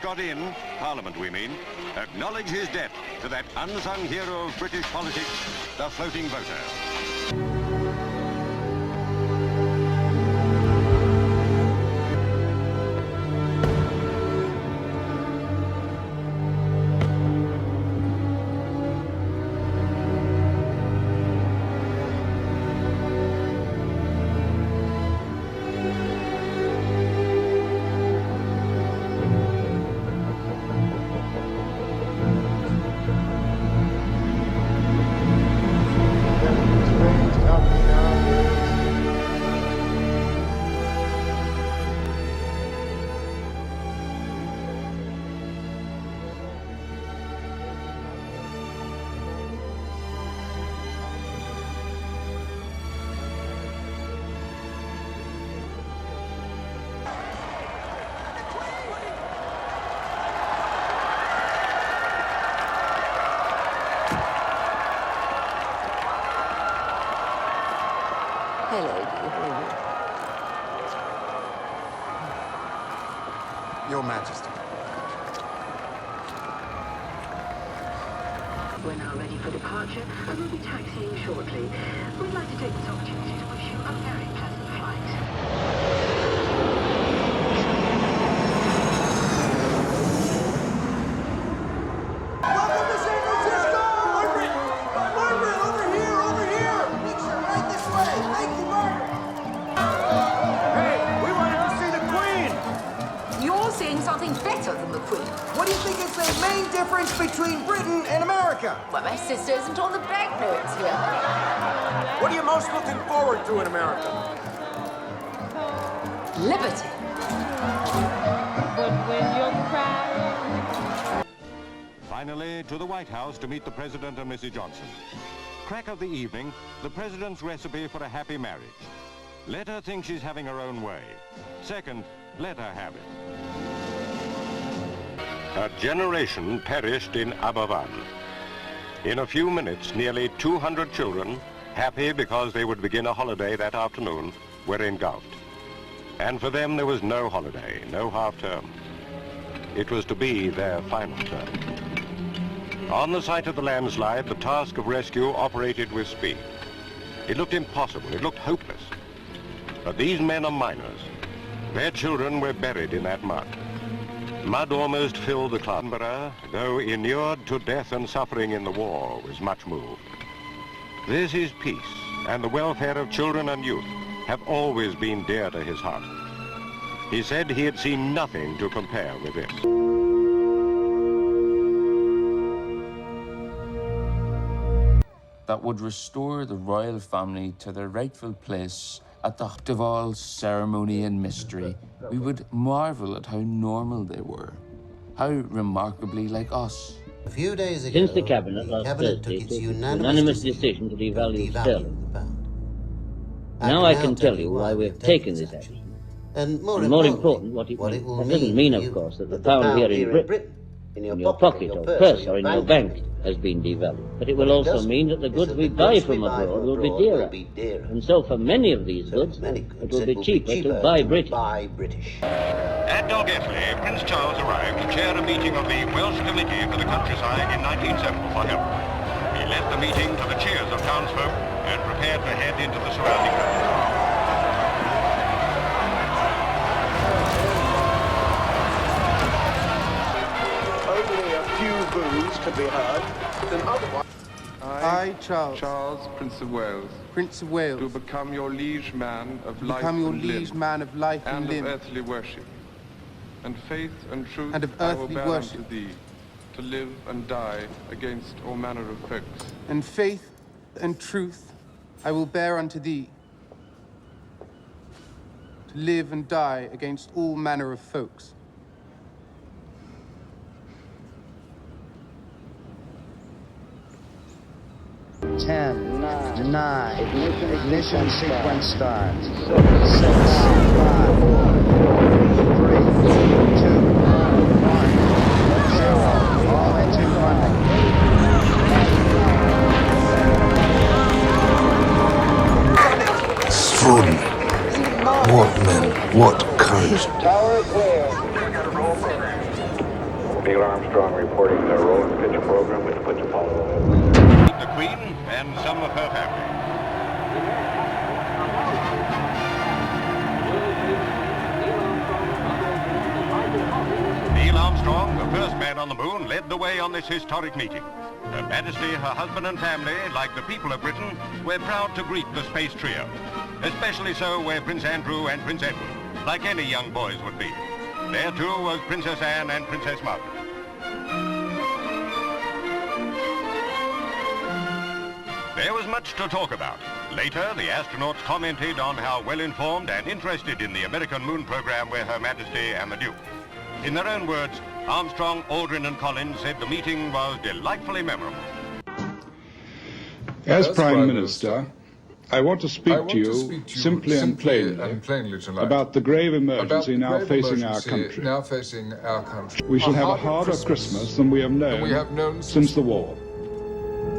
got in, Parliament we mean, acknowledge his debt to that unsung hero of British politics, the floating voter. Your Majesty. We're now ready for departure and we'll be taxiing shortly. We'd like to take this opportunity to wish you a very pleasant flight. Welcome to San Francisco! Margaret! Margaret, over here! Make sure right this way. Thank you, Margaret. Hey, we wanted to see the Queen! You're seeing something better than the Queen. What do you think is the main difference between Britain and America? Well, my sister isn't on the banknotes here. What are you most looking forward to in America? Liberty. But when you're crying... Finally, to the White House to meet the President and Mrs. Johnson. Crack of the evening, the President's recipe for a happy marriage. Let her think she's having her own way. Second, let her have it. A generation perished in Aberfan. In a few minutes, nearly 200 children, happy because they would begin a holiday that afternoon, were engulfed. And for them there was no holiday, no half-term. It was to be their final term. On the site of the landslide, the task of rescue operated with speed. It looked impossible, it looked hopeless. But these men are miners. Their children were buried in that mud. Mud almost filled the Clanborough, though inured to death and suffering in the war, was much moved. This is peace, and the welfare of children and youth have always been dear to his heart. He said he had seen nothing to compare with this. That would restore the royal family to their rightful place at the heart of all ceremony and mystery. We would marvel at how normal they were, how remarkably like us. A few days ago, Since the Cabinet last Thursday took its took unanimous decision to devalue the sterling. pound. Now I can tell you why we have taken this action. And more important, what it means. That doesn't mean, of course, that the pound here in Britain, in your pocket or purse or in your bank, has been devalued. But it will also mean that the goods we buy from abroad will be dearer. And so for many of these goods, it will be cheaper to buy British. At Dalgety, Prince Charles arrived to chair a meeting of the Welsh Committee for the Countryside in 1970 for help. He led the meeting to the cheers of townsfolk and prepared to head into the surrounding country. Boos can be heard, then otherwise... I, Charles, Prince of Wales, do become your liege man of life and of earthly worship, and faith and truth and of I will earthly bear worship, unto thee, to live and die against all manner of folks. And faith and truth I will bear unto thee, to live and die against all manner of folks. Ten, nine, ignition sequence start. 6, 5, 4, 3, 2, 1, 0. All engine running. Extraordinary. What men, what courage. Tower clear. Neil Armstrong reporting the roll and pitch program, which puts Apollo ahead. The Queen and some of her family. Neil Armstrong, the first man on the moon, led the way on this historic meeting. Her Majesty, her husband and family, like the people of Britain, were proud to greet the space trio. Especially so were Prince Andrew and Prince Edward, like any young boys would be. There too was Princess Anne and Princess Margaret. There was much to talk about. Later, the astronauts commented on how well-informed and interested in the American moon program were Her Majesty and the Duke. In their own words, Armstrong, Aldrin and Collins said the meeting was delightfully memorable. As Prime Minister, I want to speak to you simply and plainly tonight about the grave emergency now facing our country. We shall have a harder Christmas than we have known since the war.